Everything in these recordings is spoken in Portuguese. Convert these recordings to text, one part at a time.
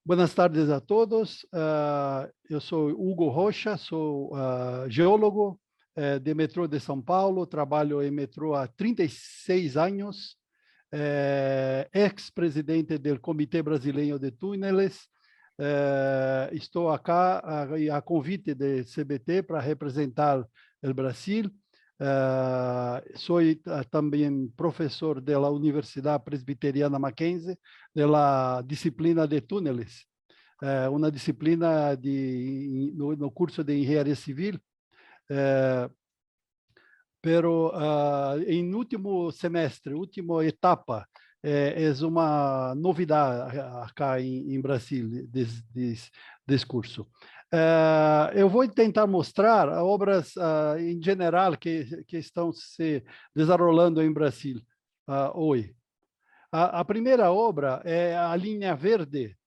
Buenas tardes a todos. Eu sou Hugo Rocha, sou geólogo de metrô de São Paulo, trabalho em metrô há 36 anos, ex-presidente do Comitê Brasileiro de Túneles. Estou aqui a convite do CBT para representar o Brasil. Sou também professor da Universidade Presbiteriana Mackenzie, da disciplina de túneles, uma disciplina no curso de Engenharia Civil, pero em último semestre, última etapa, é uma novidade aqui em Brasil, desse curso. Eu vou tentar mostrar obras em geral que estão se desenrolando em Brasil hoje. A primeira obra é a linha verde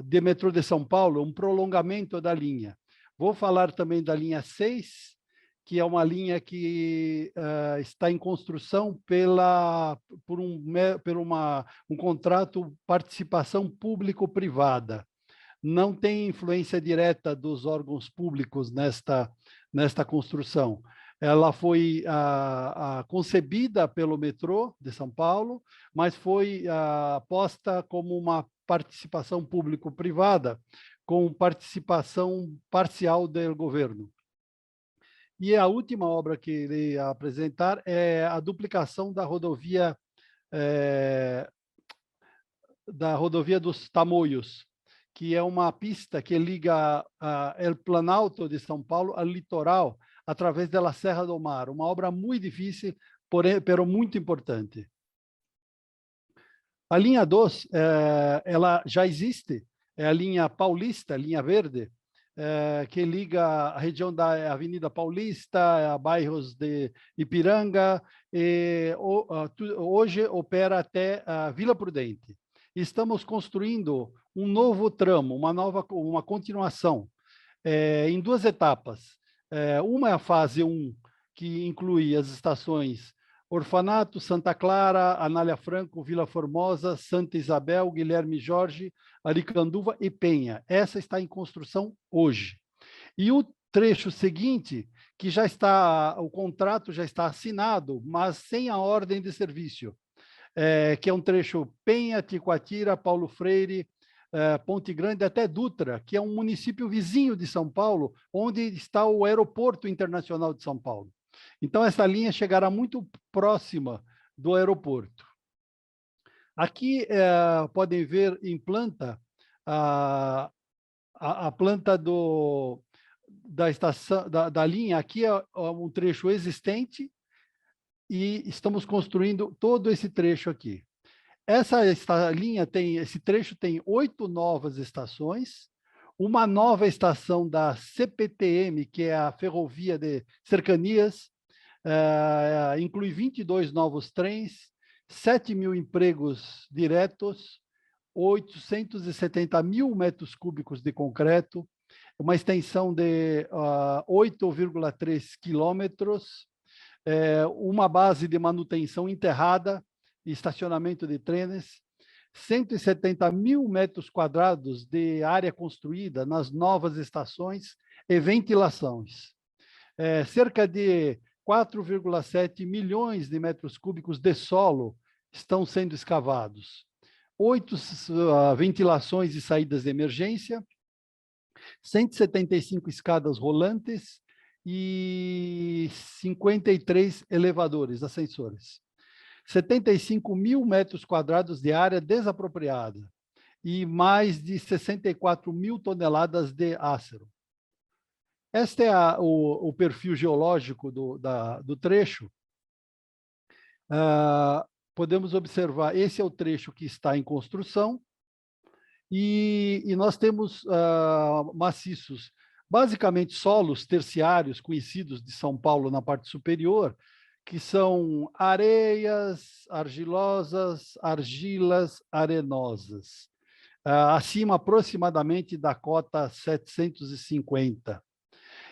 de metrô de São Paulo, um prolongamento da linha. Vou falar também da linha 6, que é uma linha que está em construção por um contrato participação público-privada. Não tem influência direta dos órgãos públicos nesta construção. Ela foi concebida pelo metrô de São Paulo, mas foi posta como uma participação público-privada, com participação parcial do governo. E a última obra que irei apresentar é a duplicação da rodovia dos Tamoios, que é uma pista que liga o Planalto de São Paulo ao litoral através da Serra do Mar. Uma obra muito difícil, porém muito importante. A linha 2, ela já existe, é a linha paulista, linha verde, que liga a região da Avenida Paulista, a bairros de Ipiranga, e hoje opera até a Vila Prudente. Estamos construindo um novo tramo, uma continuação, em duas etapas. Uma é a fase 1, que inclui as estações Orfanato, Santa Clara, Anália Franco, Vila Formosa, Santa Isabel, Guilherme Jorge, Aricanduva e Penha. Essa está em construção hoje. E o trecho seguinte, que já está, o contrato já está assinado, mas sem a ordem de serviço, que é um trecho Penha, Ticoatira, Paulo Freire, Ponte Grande até Dutra, que é um município vizinho de São Paulo, onde está o Aeroporto Internacional de São Paulo. Então, essa linha chegará muito próxima do aeroporto. Aqui podem ver em planta a planta da estação da linha. Aqui é um trecho existente e estamos construindo todo esse trecho aqui. Esse trecho tem 8 novas estações, uma nova estação da CPTM, que é a Ferrovia de Cercanias, inclui 22 novos trens, 7 mil empregos diretos, 870 mil metros cúbicos de concreto, uma extensão de 8,3 quilômetros, uma base de manutenção enterrada, estacionamento de trens, 170 mil metros quadrados de área construída nas novas estações e ventilações. Cerca de 4,7 milhões de metros cúbicos de solo estão sendo escavados. 8 ventilações e saídas de emergência, 175 escadas rolantes e 53 elevadores, ascensores. 75 mil metros quadrados de área desapropriada e mais de 64 mil toneladas de ácero. Este é o perfil geológico do trecho. Podemos observar, esse é o trecho que está em construção e nós temos maciços, basicamente solos terciários conhecidos de São Paulo na parte superior, que são areias argilosas, argilas arenosas, acima aproximadamente da cota 750.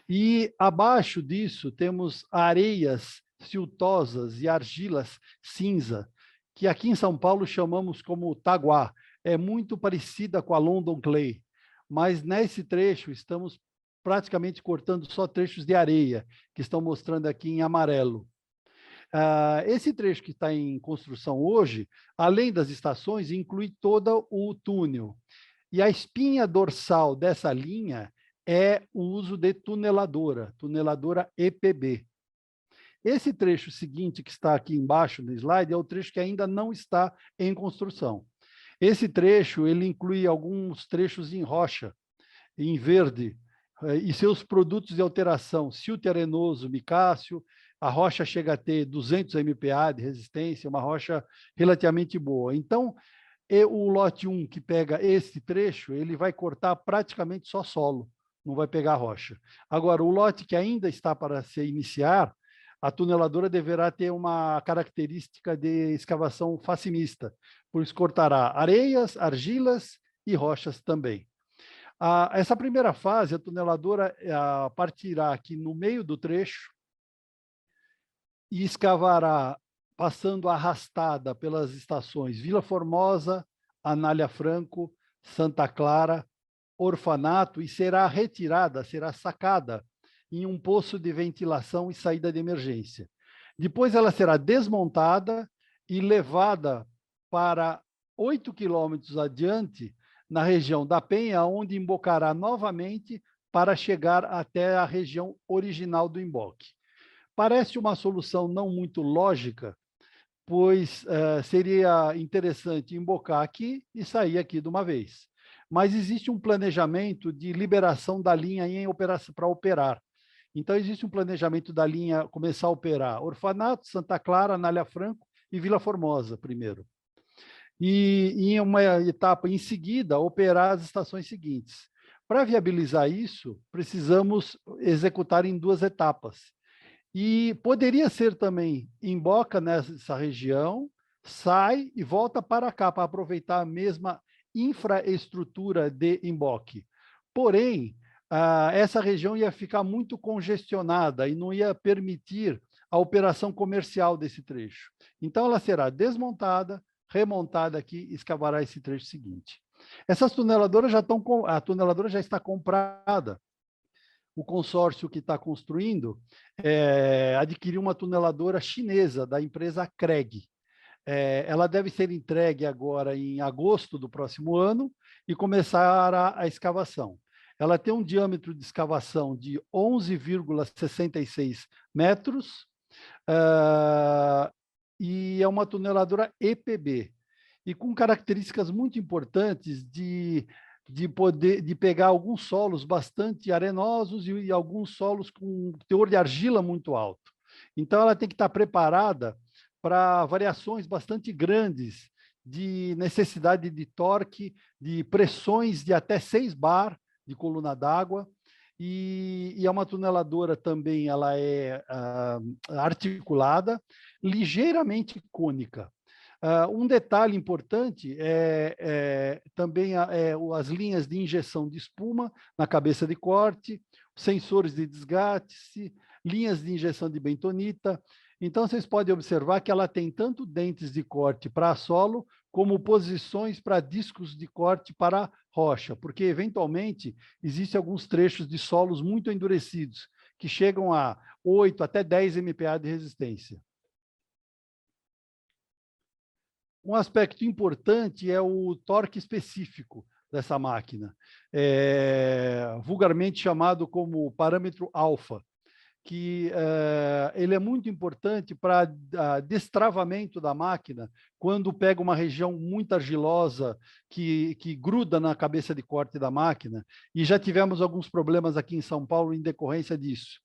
E abaixo disso temos areias siltosas e argilas cinza, que aqui em São Paulo chamamos como taguá. é muito parecida com a London Clay, mas nesse trecho estamos praticamente cortando só trechos de areia, que estão mostrando aqui em amarelo. Esse trecho que está em construção hoje, além das estações, inclui todo o túnel. E a espinha dorsal dessa linha é o uso de tuneladora EPB. Esse trecho seguinte, que está aqui embaixo no slide, é o trecho que ainda não está em construção. Esse trecho, ele inclui alguns trechos em rocha, em verde, e seus produtos de alteração, silto arenoso, micáceo. A rocha chega a ter 200 MPa de resistência, uma rocha relativamente boa. Então, o lote 1, que pega esse trecho, ele vai cortar praticamente só solo, não vai pegar rocha. Agora, o lote que ainda está para se iniciar, a tuneladora deverá ter uma característica de escavação facimista, por isso cortará areias, argilas e rochas também. Essa primeira fase, a tuneladora partirá aqui no meio do trecho e escavará, passando arrastada pelas estações Vila Formosa, Anália Franco, Santa Clara, Orfanato, e será retirada, será sacada em um poço de ventilação e saída de emergência. Depois ela será desmontada e levada para 8 quilômetros adiante, na região da Penha, onde embocará novamente para chegar até a região original do emboque. Parece uma solução não muito lógica, pois seria interessante embocar aqui e sair aqui de uma vez. Mas existe um planejamento de liberação da linha em operação para operar. Então, existe um planejamento da linha começar a operar Orfanato, Santa Clara, Anália Franco e Vila Formosa primeiro. E em uma etapa em seguida, operar as estações seguintes. Para viabilizar isso, precisamos executar em 2 etapas. E poderia ser também, emboca nessa região, sai e volta para cá, para aproveitar a mesma infraestrutura de emboque. Porém, essa região ia ficar muito congestionada e não ia permitir a operação comercial desse trecho. Então, ela será desmontada, remontada aqui e escavará esse trecho seguinte. Essas tuneladoras a tuneladora já está comprada. O consórcio que está construindo adquiriu uma tuneladora chinesa da empresa Craig. Ela deve ser entregue agora em agosto do próximo ano e começar a escavação. Ela tem um diâmetro de escavação de 11,66 metros e é uma tuneladora EPB, e com características muito importantes de pegar alguns solos bastante arenosos e alguns solos com teor de argila muito alto. Então, ela tem que estar preparada para variações bastante grandes de necessidade de torque, de pressões de até 6 bar de coluna d'água, e é uma tuneladora também, ela é articulada, ligeiramente cônica. Um detalhe importante também as linhas de injeção de espuma na cabeça de corte, sensores de desgaste, linhas de injeção de bentonita. Então, vocês podem observar que ela tem tanto dentes de corte para solo, como posições para discos de corte para rocha, porque, eventualmente, existem alguns trechos de solos muito endurecidos, que chegam a 8 até 10 MPa de resistência. Um aspecto importante é o torque específico dessa máquina, vulgarmente chamado como parâmetro alfa, que ele é muito importante para destravamento da máquina quando pega uma região muito argilosa que gruda na cabeça de corte da máquina, e já tivemos alguns problemas aqui em São Paulo em decorrência disso.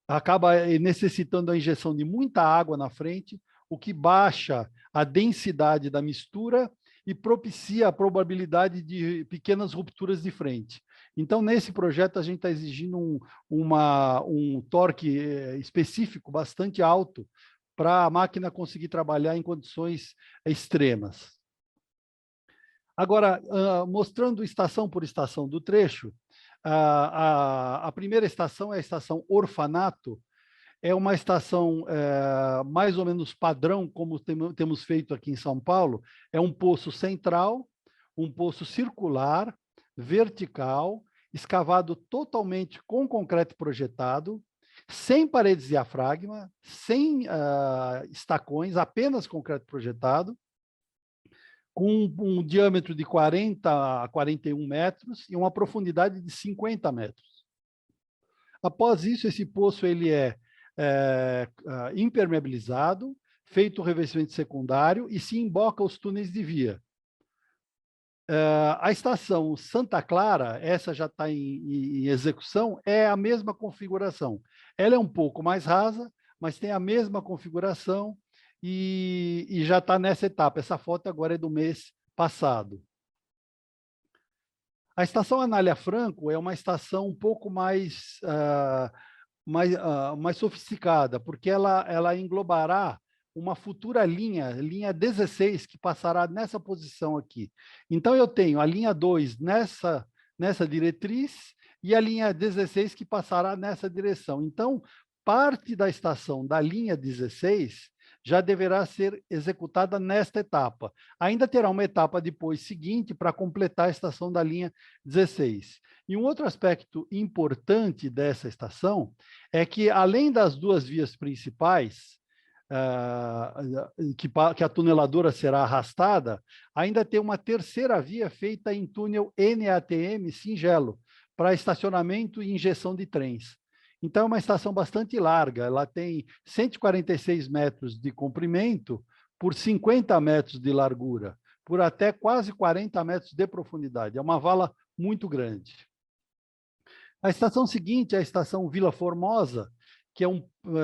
Acaba necessitando a injeção de muita água na frente, o que baixa a densidade da mistura e propicia a probabilidade de pequenas rupturas de frente. Então, nesse projeto, a gente está exigindo um torque específico bastante alto para a máquina conseguir trabalhar em condições extremas. Agora, mostrando estação por estação do trecho, a primeira estação é a estação Orfanato. É uma estação mais ou menos padrão, como temos feito aqui em São Paulo. É um poço central, um poço circular, vertical, escavado totalmente com concreto projetado, sem paredes de diafragma, sem estacões, apenas concreto projetado, com um diâmetro de 40 a 41 metros e uma profundidade de 50 metros. Após isso, esse poço ele é impermeabilizado, feito o revestimento secundário e se emboca os túneis de via. A estação Santa Clara, essa já está em execução, é a mesma configuração. Ela é um pouco mais rasa, mas tem a mesma configuração e já está nessa etapa. Essa foto agora é do mês passado. A estação Anália Franco é uma estação um pouco mais sofisticada, porque ela englobará uma futura linha 16, que passará nessa posição aqui. Então, eu tenho a linha 2 nessa diretriz e a linha 16 que passará nessa direção. Então, parte da estação da linha 16 já deverá ser executada nesta etapa. Ainda terá uma etapa depois seguinte para completar a estação da linha 16. E um outro aspecto importante dessa estação é que, além das duas vias principais, que a tuneladora será arrastada, ainda tem uma terceira via feita em túnel NATM singelo, para estacionamento e injeção de trens. Então, é uma estação bastante larga, ela tem 146 metros de comprimento por 50 metros de largura, por até quase 40 metros de profundidade. É uma vala muito grande. A estação seguinte é a estação Vila Formosa, que é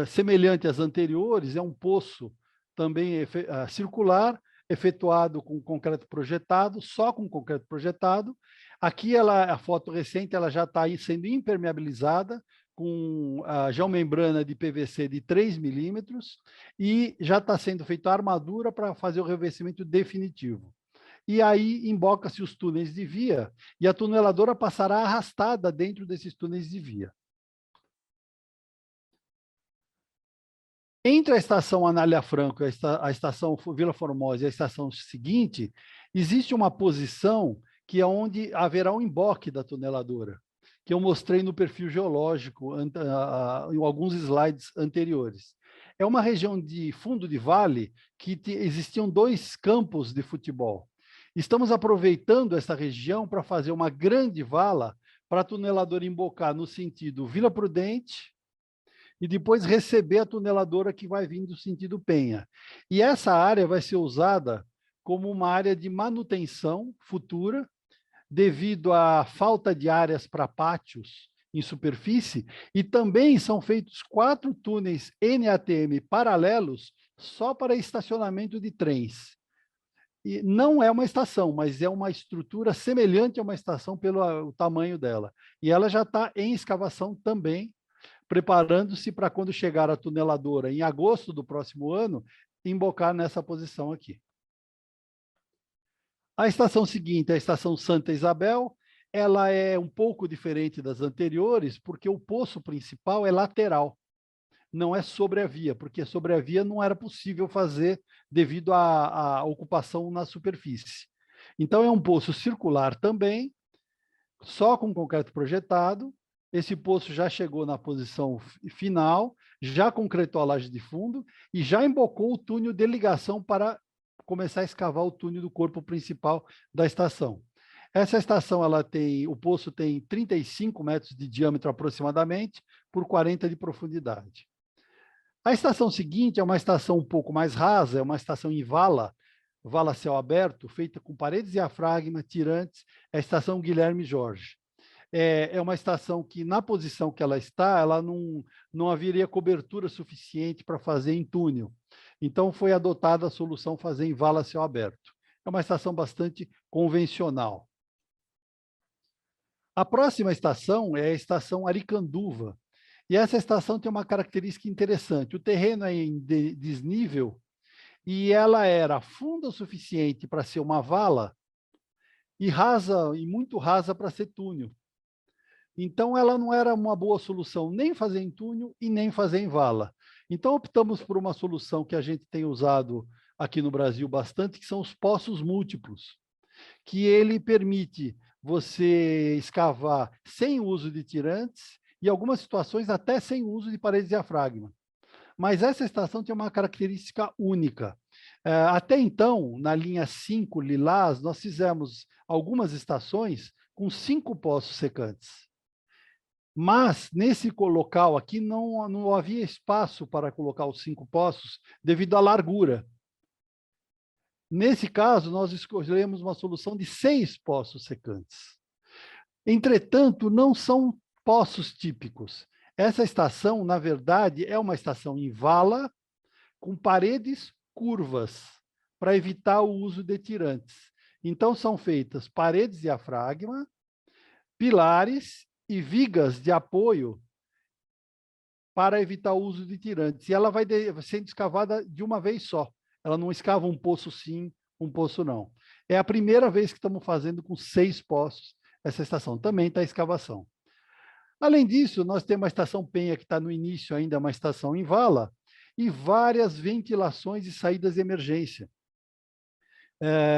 semelhante às anteriores, é um poço também circular, efetuado com concreto projetado, só com concreto projetado. Aqui, a foto recente, ela já está sendo impermeabilizada, com a geomembrana de PVC de 3 milímetros, e já está sendo feita a armadura para fazer o revestimento definitivo. E aí emboca-se os túneis de via, e a tuneladora passará arrastada dentro desses túneis de via. Entre a estação Anália Franco, a estação Vila Formosa e a estação seguinte, existe uma posição que é onde haverá um emboque da tuneladora, que eu mostrei no perfil geológico em alguns slides anteriores. É uma região de fundo de vale que existiam 2 campos de futebol. Estamos aproveitando essa região para fazer uma grande vala para a tuneladora embocar no sentido Vila Prudente e depois receber a tuneladora que vai vir do sentido Penha. E essa área vai ser usada como uma área de manutenção futura, devido à falta de áreas para pátios em superfície, e também são feitos 4 túneis NATM paralelos só para estacionamento de trens. E não é uma estação, mas é uma estrutura semelhante a uma estação pelo tamanho dela. E ela já está em escavação também, preparando-se para, quando chegar a tuneladora em agosto do próximo ano, embocar nessa posição aqui. A estação seguinte é a estação Santa Isabel. Ela é um pouco diferente das anteriores, porque o poço principal é lateral, não é sobre a via, porque sobre a via não era possível fazer devido à ocupação na superfície. Então, é um poço circular também, só com concreto projetado. Esse poço já chegou na posição final, já concretou a laje de fundo e já embocou o túnel de ligação para começar a escavar o túnel do corpo principal da estação. Essa estação, o poço tem 35 metros de diâmetro aproximadamente, por 40 de profundidade. A estação seguinte é uma estação um pouco mais rasa, é uma estação em vala céu aberto, feita com paredes de diafragma, tirantes, é a estação Guilherme Jorge. É uma estação que, na posição que ela está, ela não haveria cobertura suficiente para fazer em túnel. Então, foi adotada a solução fazer em vala céu aberto. É uma estação bastante convencional. A próxima estação é a estação Aricanduva. E essa estação tem uma característica interessante. O terreno é em desnível e ela era funda o suficiente para ser uma vala e muito rasa para ser túnel. Então, ela não era uma boa solução nem fazer em túnel e nem fazer em vala. Então, optamos por uma solução que a gente tem usado aqui no Brasil bastante, que são os poços múltiplos. que ele permite você escavar sem uso de tirantes e, em algumas situações, até sem uso de paredes de diafragma. Mas essa estação tem uma característica única. Até então, na linha 5 Lilás, nós fizemos algumas estações com 5 poços secantes. Mas, nesse local aqui, não havia espaço para colocar os 5 poços devido à largura. Nesse caso, nós escolhemos uma solução de 6 poços secantes. Entretanto, não são poços típicos. Essa estação, na verdade, é uma estação em vala, com paredes curvas, para evitar o uso de tirantes. Então, são feitas paredes de diafragma, pilares e vigas de apoio para evitar o uso de tirantes. E ela vai sendo escavada de uma vez só. Ela não escava um poço sim, um poço não. É a primeira vez que estamos fazendo com 6 poços essa estação. Também está a escavação. Além disso, nós temos a estação Penha, que está no início ainda, uma estação em vala, e várias ventilações e saídas de emergência.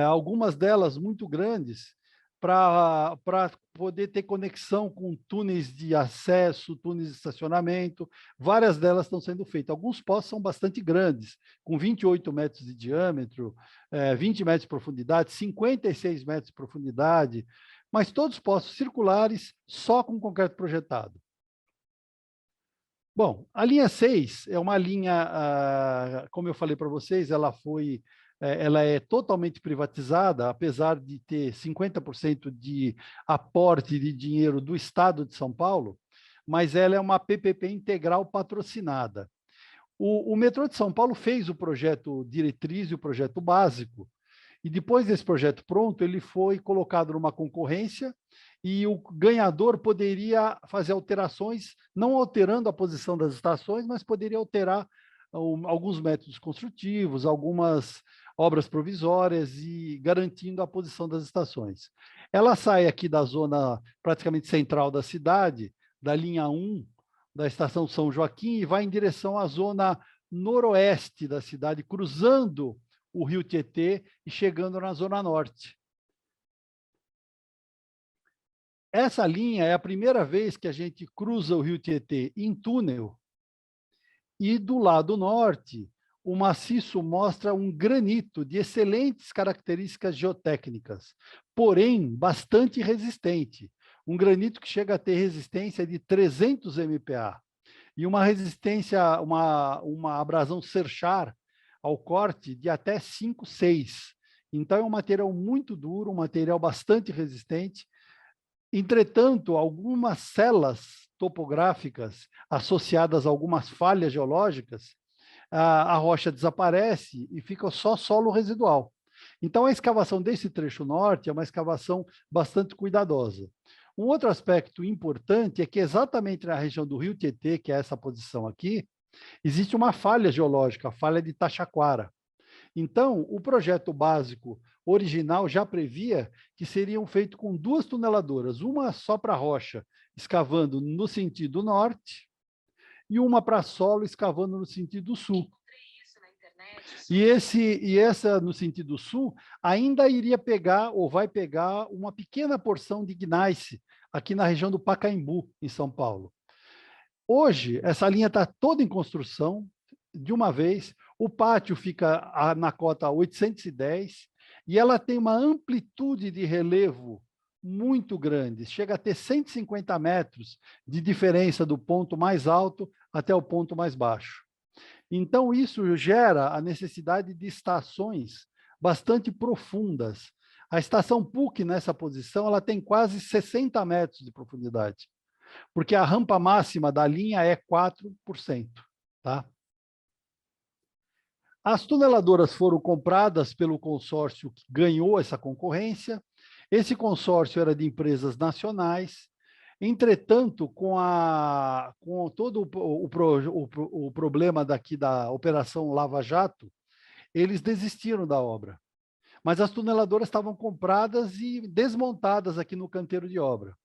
Algumas delas muito grandes, para poder ter conexão com túneis de acesso, túneis de estacionamento. Várias delas estão sendo feitas. Alguns poços são bastante grandes, com 28 metros de diâmetro, 20 metros de profundidade, 56 metros de profundidade, mas todos poços circulares, só com concreto projetado. Bom, a linha 6 é uma linha, como eu falei para vocês, ela é totalmente privatizada, apesar de ter 50% de aporte de dinheiro do Estado de São Paulo, mas ela é uma PPP integral patrocinada. O metrô de São Paulo fez o projeto diretriz e o projeto básico, e depois desse projeto pronto, ele foi colocado numa concorrência e o ganhador poderia fazer alterações, não alterando a posição das estações, mas poderia alterar alguns métodos construtivos, algumas obras provisórias e garantindo a posição das estações. Ela sai aqui da zona praticamente central da cidade, da linha 1, da estação São Joaquim, e vai em direção à zona noroeste da cidade, cruzando o Rio Tietê e chegando na zona norte. Essa linha é a primeira vez que a gente cruza o Rio Tietê em túnel, e do lado norte, o maciço mostra um granito de excelentes características geotécnicas, porém bastante resistente. Um granito que chega a ter resistência de 300 MPa e uma resistência, uma abrasão Serchar ao corte de até 5, 6. Então, é um material muito duro, um material bastante resistente. Entretanto, algumas celas topográficas associadas a algumas falhas geológicas, a rocha desaparece e fica só solo residual. Então, a escavação desse trecho norte é uma escavação bastante cuidadosa. Um outro aspecto importante é que exatamente na região do Rio Tietê, que é essa posição aqui, existe uma falha geológica, a falha de Taxaquara. Então, o projeto básico original já previa que seriam feitos com 2 tuneladoras, uma só para rocha, escavando no sentido norte, e uma para solo, escavando no sentido sul. E essa, no sentido sul, ainda iria pegar, ou vai pegar, uma pequena porção de gneiss, aqui na região do Pacaembu, em São Paulo. Hoje, essa linha está toda em construção, de uma vez. O pátio fica na cota 810 e ela tem uma amplitude de relevo muito grande, chega a ter 150 metros de diferença do ponto mais alto até o ponto mais baixo. Então, isso gera a necessidade de estações bastante profundas. A estação PUC, nessa posição, ela tem quase 60 metros de profundidade, porque a rampa máxima da linha é 4%. Tá? As tuneladoras foram compradas pelo consórcio que ganhou essa concorrência. Esse consórcio era de empresas nacionais. Entretanto, com todo o problema daqui da Operação Lava Jato, eles desistiram da obra. Mas as tuneladoras estavam compradas e desmontadas aqui no canteiro de obra.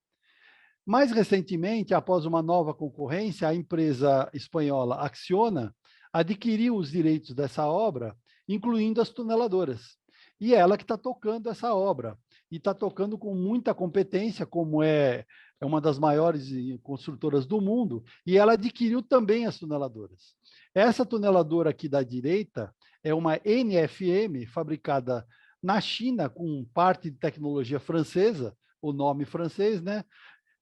Mais recentemente, após uma nova concorrência, a empresa espanhola Acciona adquiriu os direitos dessa obra, incluindo as tuneladoras. E ela que está tocando essa obra. e está tocando com muita competência, como é uma das maiores construtoras do mundo, e ela adquiriu também as tuneladoras. Essa tuneladora aqui da direita é uma NFM, fabricada na China, com parte de tecnologia francesa, o nome francês, né?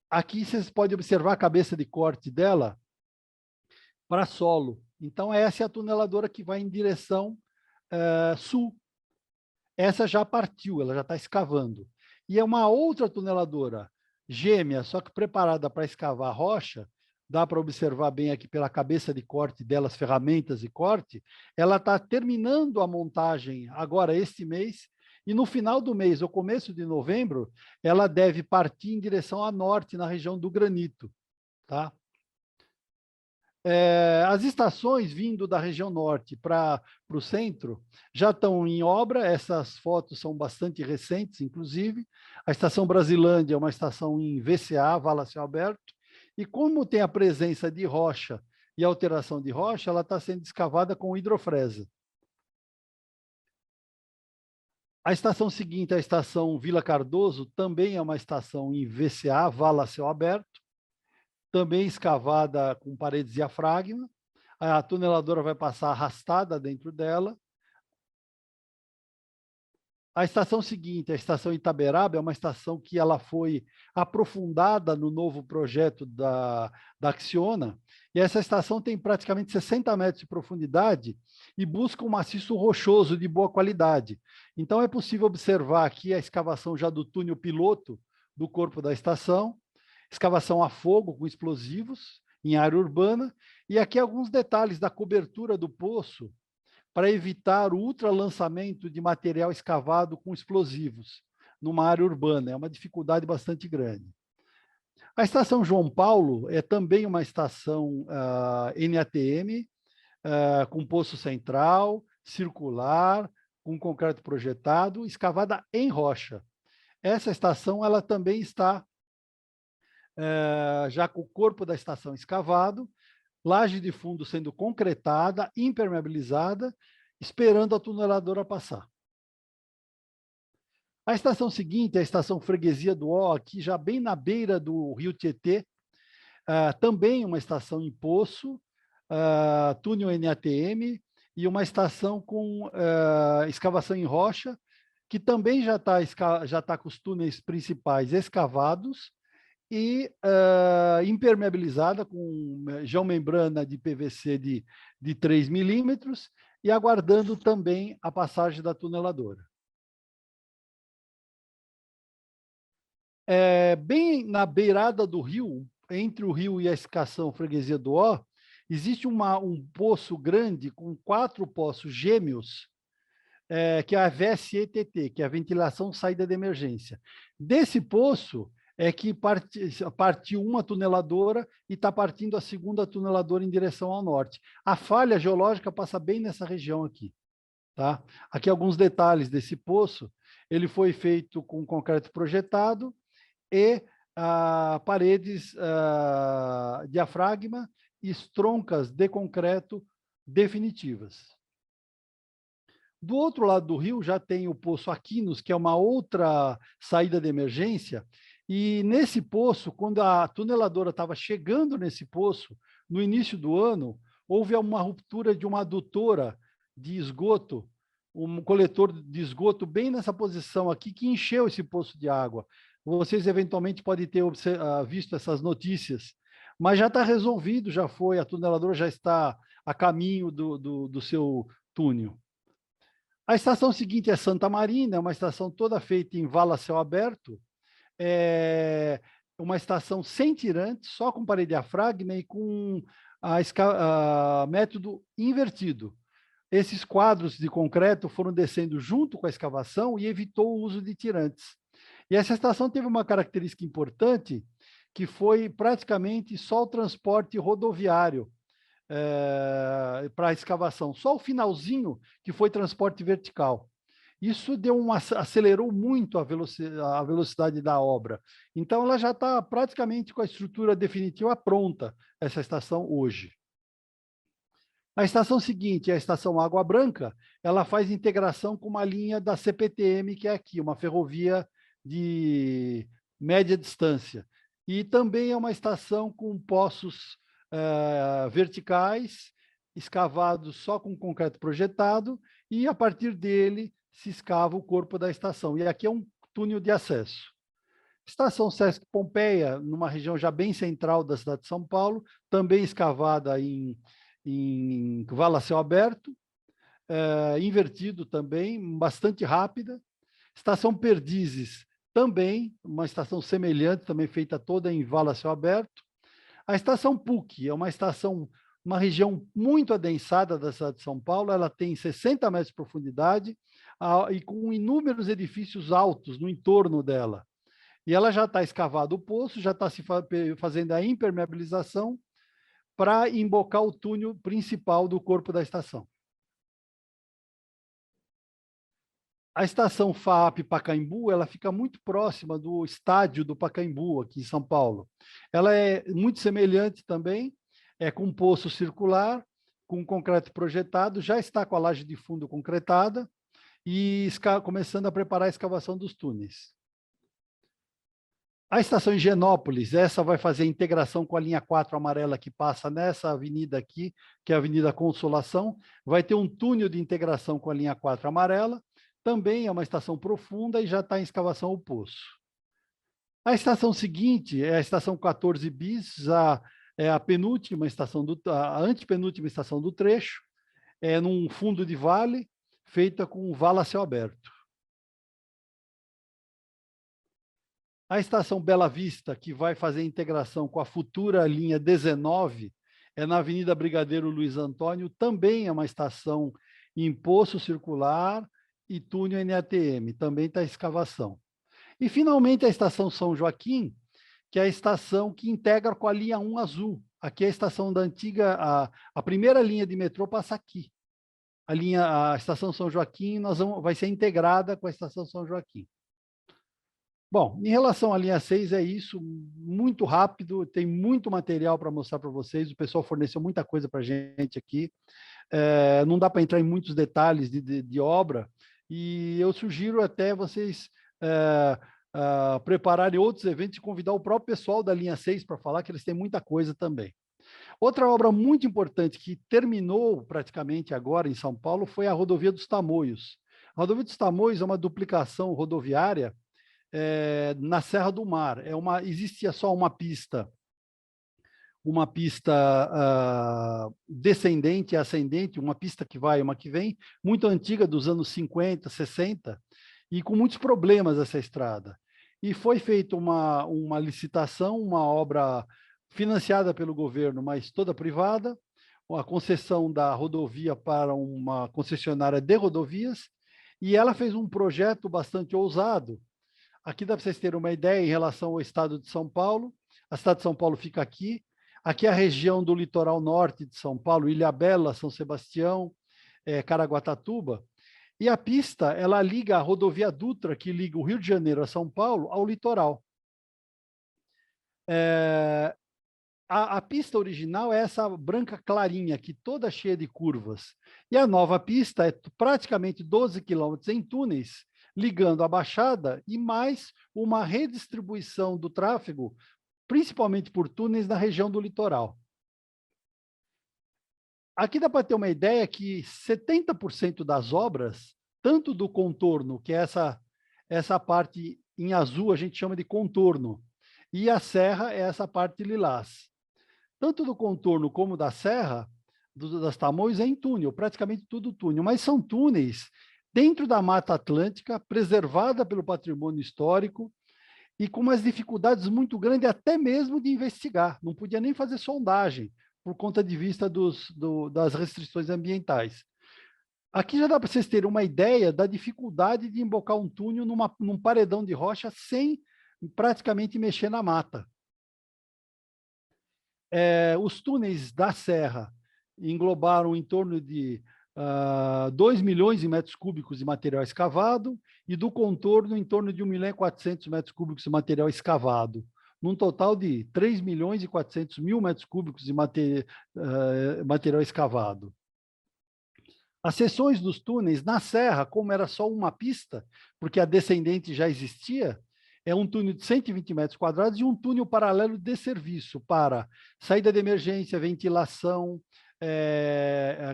Aqui vocês podem observar a cabeça de corte dela para solo. Então, essa é a tuneladora que vai em direção sul. Essa já partiu, ela já está escavando. E é uma outra tuneladora gêmea, só que preparada para escavar rocha, dá para observar bem aqui pela cabeça de corte delas, ferramentas de corte, ela está terminando a montagem agora este mês, e no final do mês, ou começo de novembro, ela deve partir em direção a norte, na região do granito. Tá? As estações vindo da região norte para o centro já estão em obra, essas fotos são bastante recentes, inclusive. A estação Brasilândia é uma estação em VCA, vala a céu aberto, e como tem a presença de rocha e alteração de rocha, ela está sendo escavada com hidrofresa. A estação seguinte, a estação Vila Cardoso, também é uma estação em VCA, vala a céu aberto, também escavada com paredes diafragma. A tuneladora vai passar arrastada dentro dela. A estação seguinte, a estação Itaberaba, é uma estação que ela foi aprofundada no novo projeto da Acciona, e essa estação tem praticamente 60 metros de profundidade e busca um maciço rochoso de boa qualidade. Então, é possível observar aqui a escavação já do túnel piloto do corpo da estação, escavação a fogo com explosivos em área urbana, e aqui alguns detalhes da cobertura do poço para evitar o ultralançamento de material escavado com explosivos numa área urbana. É uma dificuldade bastante grande. A estação João Paulo é também uma estação NATM, com poço central, circular, com concreto projetado, escavada em rocha. Essa estação ela também está já com o corpo da estação escavado, laje de fundo sendo concretada, impermeabilizada, esperando a tuneladora passar. A estação seguinte é a estação Freguesia do Ó, aqui já bem na beira do rio Tietê, também uma estação em poço, túnel NATM, e uma estação com escavação em rocha, que também já tá com os túneis principais escavados, e impermeabilizada com geomembrana de PVC de 3 milímetros e aguardando também a passagem da tuneladora. Bem na beirada do rio, entre o rio e a estação Freguesia do Ó, existe um poço grande com 4 poços gêmeos, que é a VSETT, que é a ventilação saída de emergência. Desse poço é que partiu uma tuneladora e está partindo a segunda tuneladora em direção ao norte. A falha geológica passa bem nessa região aqui. Tá? Aqui alguns detalhes desse poço. Ele foi feito com concreto projetado e paredes diafragma e troncas de concreto definitivas. Do outro lado do rio já tem o Poço Aquinos, que é uma outra saída de emergência, e nesse poço, quando a tuneladora estava chegando nesse poço, no início do ano, houve uma ruptura de uma adutora de esgoto, um coletor de esgoto bem nessa posição aqui, que encheu esse poço de água. Vocês eventualmente podem ter visto essas notícias, mas já está resolvido, já foi, a tuneladora já está a caminho do seu túnel. A estação seguinte é Santa Marina, é uma estação toda feita em vala a céu aberto, é uma estação sem tirantes, só com parede diafragma e com método invertido. Esses quadros de concreto foram descendo junto com a escavação e evitou o uso de tirantes. E essa estação teve uma característica importante, que foi praticamente só o transporte rodoviário para a escavação, só o finalzinho que foi transporte vertical. Isso acelerou muito a velocidade da obra. Então, ela já está praticamente com a estrutura definitiva pronta, essa estação hoje. A estação seguinte, a estação Água Branca, ela faz integração com uma linha da CPTM, que é aqui, uma ferrovia de média distância. E também é uma estação com poços verticais, escavados só com concreto projetado, e a partir dele se escava o corpo da estação. E aqui é um túnel de acesso. Estação Sesc Pompeia, numa região já bem central da cidade de São Paulo, também escavada em vala a céu aberto, invertido também, bastante rápida. Estação Perdizes, também, uma estação semelhante, também feita toda em vala a céu aberto. A estação PUC é uma estação, uma região muito adensada da cidade de São Paulo, ela tem 60 metros de profundidade e com inúmeros edifícios altos no entorno dela. E ela já está escavado o poço, já está se fazendo a impermeabilização para embocar o túnel principal do corpo da estação. A estação FAAP Pacaembu, ela fica muito próxima do estádio do Pacaembu, aqui em São Paulo. Ela é muito semelhante também, com um poço circular, com concreto projetado, já está com a laje de fundo concretada e começando a preparar a escavação dos túneis. A estação Higienópolis, essa vai fazer integração com a linha 4 amarela que passa nessa avenida aqui, que é a Avenida Consolação, vai ter um túnel de integração com a linha 4 amarela, também é uma estação profunda e já está em escavação o poço. A estação seguinte é a estação 14 bis, é a penúltima estação, a antepenúltima estação do trecho, é num fundo de vale, feita com vala a céu aberto. A estação Bela Vista, que vai fazer a integração com a futura linha 19, é na Avenida Brigadeiro Luiz Antônio, também é uma estação em poço circular e túnel NATM, também está em escavação. E, finalmente, a estação São Joaquim, que é a estação que integra com a linha 1 azul. Aqui é a estação da antiga, a primeira linha de metrô passa aqui. A estação São Joaquim vai ser integrada com a estação São Joaquim. Bom, em relação à linha 6 é isso, muito rápido, tem muito material para mostrar para vocês, o pessoal forneceu muita coisa para a gente aqui, não dá para entrar em muitos detalhes de obra, e eu sugiro até vocês prepararem outros eventos e convidar o próprio pessoal da linha 6 para falar, que eles têm muita coisa também. Outra obra muito importante que terminou praticamente agora em São Paulo foi a Rodovia dos Tamoios. A Rodovia dos Tamoios é uma duplicação rodoviária na Serra do Mar. Existia só uma pista descendente e ascendente, uma pista que vai, uma que vem, muito antiga, dos anos 50, 60, e com muitos problemas essa estrada. E foi feita uma licitação, uma obra financiada pelo governo, mas toda privada, a concessão da rodovia para uma concessionária de rodovias, e ela fez um projeto bastante ousado. Aqui dá para vocês terem uma ideia em relação ao estado de São Paulo. A cidade de São Paulo fica aqui. Aqui é a região do litoral norte de São Paulo, Ilhabela, São Sebastião, Caraguatatuba. E a pista, ela liga a rodovia Dutra, que liga o Rio de Janeiro a São Paulo, ao litoral. A pista original é essa branca clarinha aqui, toda cheia de curvas. E a nova pista é praticamente 12 quilômetros em túneis, ligando a Baixada e mais uma redistribuição do tráfego, principalmente por túneis na região do litoral. Aqui dá para ter uma ideia que 70% das obras, tanto do contorno, que é essa parte em azul a gente chama de contorno, e a serra é essa parte lilás. Tanto do contorno como da serra, das Tamoios, é em túnel, praticamente tudo túnel, mas são túneis dentro da Mata Atlântica, preservada pelo patrimônio histórico, e com umas dificuldades muito grandes, até mesmo de investigar. Não podia nem fazer sondagem, por conta de vista das restrições ambientais. Aqui já dá para vocês terem uma ideia da dificuldade de embocar um túnel num paredão de rocha sem praticamente mexer na mata. Os túneis da serra englobaram em torno de 2 milhões de metros cúbicos de material escavado e do contorno em torno de 1.400.000 metros cúbicos de material escavado, num total de 3 milhões e 400 mil metros cúbicos de material escavado. As seções dos túneis na serra, como era só uma pista, porque a descendente já existia, é um túnel de 120 metros quadrados e um túnel paralelo de serviço para saída de emergência, ventilação,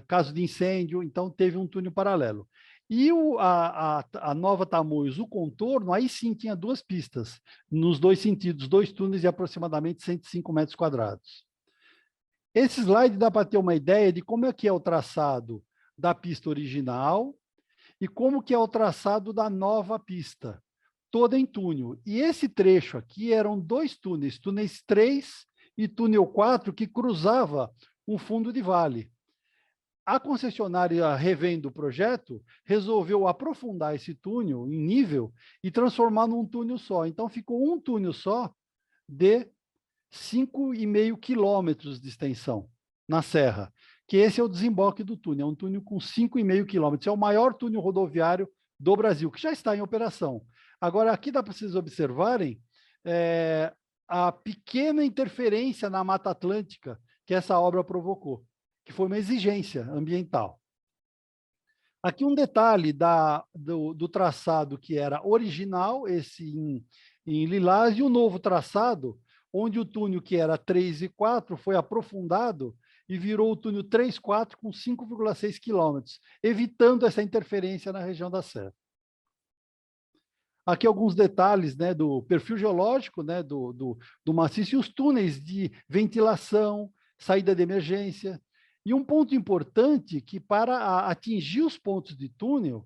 caso de incêndio, então teve um túnel paralelo. E a Nova Tamoios, o contorno, aí sim tinha 2 pistas, nos 2 sentidos, 2 túneis de aproximadamente 105 metros quadrados. Esse slide dá para ter uma ideia de como é que é o traçado da pista original e como que é o traçado da nova pista, toda em túnel. E esse trecho aqui eram 2 túneis, túneis 3 e túnel 4, que cruzava um fundo de vale. A concessionária, revendo o projeto, resolveu aprofundar esse túnel em nível e transformar num túnel só. Então, ficou um túnel só de 5,5 quilômetros de extensão na serra, que esse é o desemboque do túnel, é um túnel com 5,5 quilômetros, é o maior túnel rodoviário do Brasil, que já está em operação. Agora, aqui dá para vocês observarem a pequena interferência na Mata Atlântica que essa obra provocou, que foi uma exigência ambiental. Aqui um detalhe do traçado que era original, esse em lilás, e o novo traçado, onde o túnel que era 3 e 4 foi aprofundado e virou o túnel 3, 4 com 5,6 quilômetros, evitando essa interferência na região da serra. Aqui alguns detalhes, né, do perfil geológico, né, do maciço e os túneis de ventilação, saída de emergência. E um ponto importante que para atingir os pontos de túnel,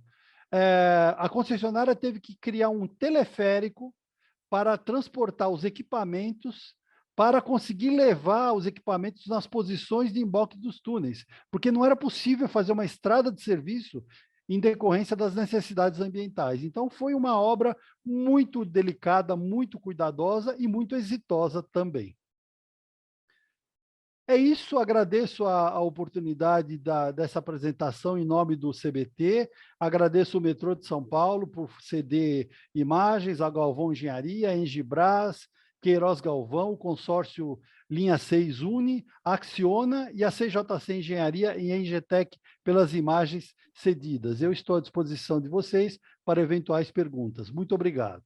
a concessionária teve que criar um teleférico para transportar os equipamentos, para conseguir levar os equipamentos nas posições de emboque dos túneis, porque não era possível fazer uma estrada de serviço em decorrência das necessidades ambientais. Então, foi uma obra muito delicada, muito cuidadosa e muito exitosa também. É isso, agradeço a oportunidade dessa apresentação em nome do CBT, agradeço o Metrô de São Paulo por ceder imagens, a Galvão Engenharia, a Engibras, Queiroz Galvão, o consórcio Linha 6 Uni, a Acciona e a CJC Engenharia e a Engetec pelas imagens cedidas. Eu estou à disposição de vocês para eventuais perguntas. Muito obrigado.